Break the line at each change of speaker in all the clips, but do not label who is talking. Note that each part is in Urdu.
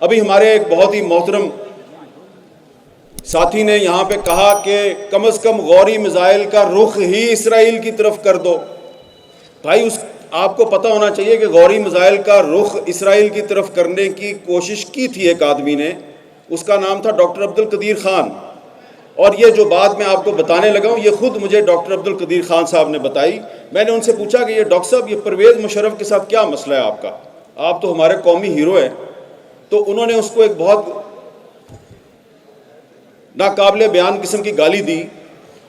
ابھی ہمارے ایک بہت ہی محترم ساتھی نے یہاں پہ کہا کہ کم از کم غوری میزائل کا رخ ہی اسرائیل کی طرف کر دو. بھائی آپ کو پتہ ہونا چاہیے کہ غوری میزائل کا رخ اسرائیل کی طرف کرنے کی کوشش کی تھی ایک آدمی نے، اس کا نام تھا ڈاکٹر عبدالقدیر خان. اور یہ جو بات میں آپ کو بتانے لگا ہوں یہ خود مجھے ڈاکٹر عبدالقدیر خان صاحب نے بتائی. میں نے ان سے پوچھا کہ یہ ڈاکٹر صاحب یہ پرویز مشرف کے ساتھ کیا مسئلہ ہے آپ کا، آپ تو ہمارے قومی ہیرو ہیں. تو انہوں نے اس کو ایک بہت ناقابل بیان قسم کی گالی دی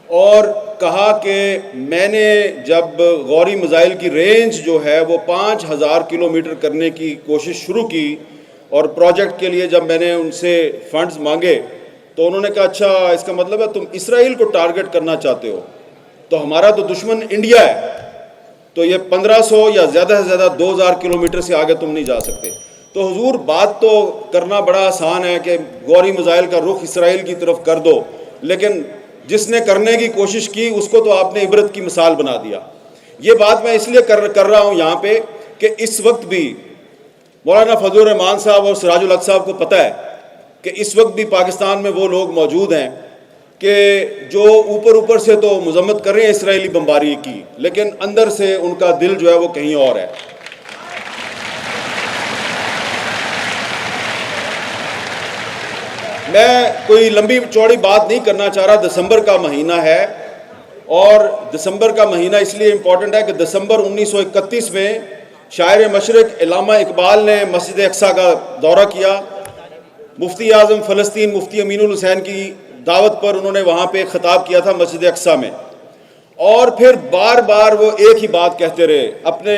اور کہا کہ میں نے جب غوری میزائل کی رینج جو ہے وہ 5000 کلومیٹر کرنے کی کوشش شروع کی اور پروجیکٹ کے لیے جب میں نے ان سے فنڈز مانگے تو انہوں نے کہا اچھا اس کا مطلب ہے تم اسرائیل کو ٹارگٹ کرنا چاہتے ہو، تو ہمارا تو دشمن انڈیا ہے، تو یہ 1500 یا زیادہ سے زیادہ 2000 کلومیٹر سے آگے تم نہیں جا سکتے. تو حضور بات تو کرنا بڑا آسان ہے کہ غوری میزائل کا رخ اسرائیل کی طرف کر دو، لیکن جس نے کرنے کی کوشش کی اس کو تو آپ نے عبرت کی مثال بنا دیا. یہ بات میں اس لیے کر رہا ہوں یہاں پہ کہ اس وقت بھی مولانا فضل الرحمان صاحب اور سراج الحق صاحب کو پتہ ہے کہ اس وقت بھی پاکستان میں وہ لوگ موجود ہیں کہ جو اوپر سے تو مذمت کر رہے ہیں اسرائیلی بمباری کی، لیکن اندر سے ان کا دل جو ہے وہ کہیں اور ہے. میں کوئی لمبی چوڑی بات نہیں کرنا چاہ رہا. دسمبر کا مہینہ ہے اور دسمبر کا مہینہ اس لیے امپورٹنٹ ہے کہ دسمبر 1931 میں شاعر مشرق علامہ اقبال نے مسجد اقصیٰ کا دورہ کیا. مفتی اعظم فلسطین مفتی امین الحسین کی دعوت پر انہوں نے وہاں پہ خطاب کیا تھا مسجد اقصیٰ میں، اور پھر بار بار وہ ایک ہی بات کہتے رہے اپنے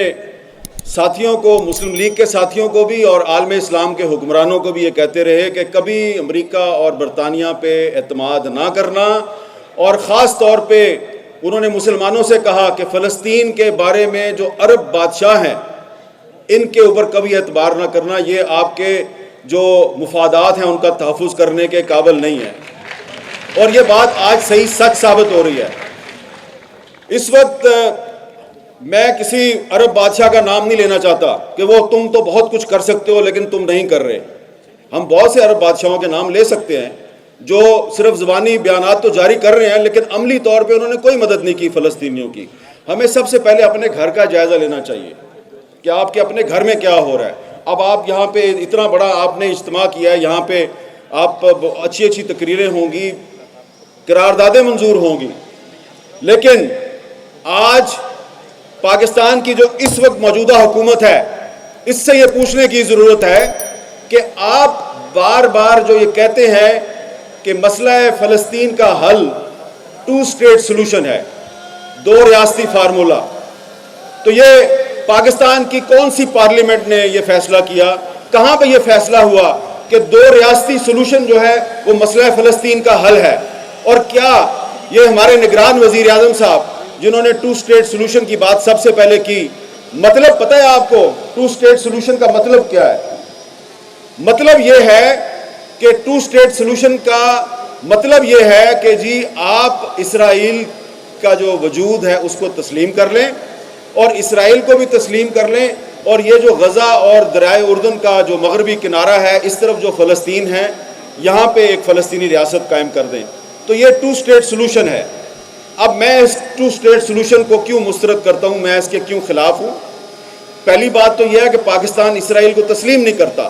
ساتھیوں کو، مسلم لیگ کے ساتھیوں کو بھی اور عالم اسلام کے حکمرانوں کو بھی یہ کہتے رہے کہ کبھی امریکہ اور برطانیہ پہ اعتماد نہ کرنا، اور خاص طور پہ انہوں نے مسلمانوں سے کہا کہ فلسطین کے بارے میں جو عرب بادشاہ ہیں ان کے اوپر کبھی اعتبار نہ کرنا، یہ آپ کے جو مفادات ہیں ان کا تحفظ کرنے کے قابل نہیں ہے. اور یہ بات آج صحیح سچ ثابت ہو رہی ہے. اس وقت میں کسی عرب بادشاہ کا نام نہیں لینا چاہتا کہ وہ تم تو بہت کچھ کر سکتے ہو لیکن تم نہیں کر رہے. ہم بہت سے عرب بادشاہوں کے نام لے سکتے ہیں جو صرف زبانی بیانات تو جاری کر رہے ہیں لیکن عملی طور پہ انہوں نے کوئی مدد نہیں کی فلسطینیوں کی. ہمیں سب سے پہلے اپنے گھر کا جائزہ لینا چاہیے کہ آپ کے اپنے گھر میں کیا ہو رہا ہے. اب آپ یہاں پہ اتنا بڑا آپ نے اجتماع کیا ہے، یہاں پہ آپ اچھی اچھی تقریریں ہوں گی، قراردادیں منظور ہوں گی، لیکن آج پاکستان کی جو اس وقت موجودہ حکومت ہے اس سے یہ پوچھنے کی ضرورت ہے کہ آپ بار بار جو یہ کہتے ہیں کہ مسئلہ فلسطین کا حل 2 اسٹیٹ سلوشن ہے، 2 ریاستی فارمولہ، تو یہ پاکستان کی کون سی پارلیمنٹ نے یہ فیصلہ کیا؟ کہاں پہ یہ فیصلہ ہوا کہ 2 ریاستی سلوشن جو ہے وہ مسئلہ فلسطین کا حل ہے؟ اور کیا یہ ہمارے نگران وزیر اعظم صاحب جنہوں نے 2 اسٹیٹ سلوشن کی بات سب سے پہلے کی، مطلب پتہ ہے آپ کو 2 اسٹیٹ سلوشن کا مطلب کیا ہے؟ مطلب یہ ہے کہ 2 اسٹیٹ سلوشن کا مطلب یہ ہے کہ جی آپ اسرائیل کا جو وجود ہے اس کو تسلیم کر لیں اور اسرائیل کو بھی تسلیم کر لیں، اور یہ جو غزہ اور دریائے اردن کا جو مغربی کنارہ ہے اس طرف جو فلسطین ہے یہاں پہ ایک فلسطینی ریاست قائم کر دیں. تو یہ 2 اسٹیٹ سلوشن ہے. اب میں اس 2 اسٹیٹ سلوشن کو کیوں مسترد کرتا ہوں، میں اس کے کیوں خلاف ہوں؟ پہلی بات تو یہ ہے کہ پاکستان اسرائیل کو تسلیم نہیں کرتا.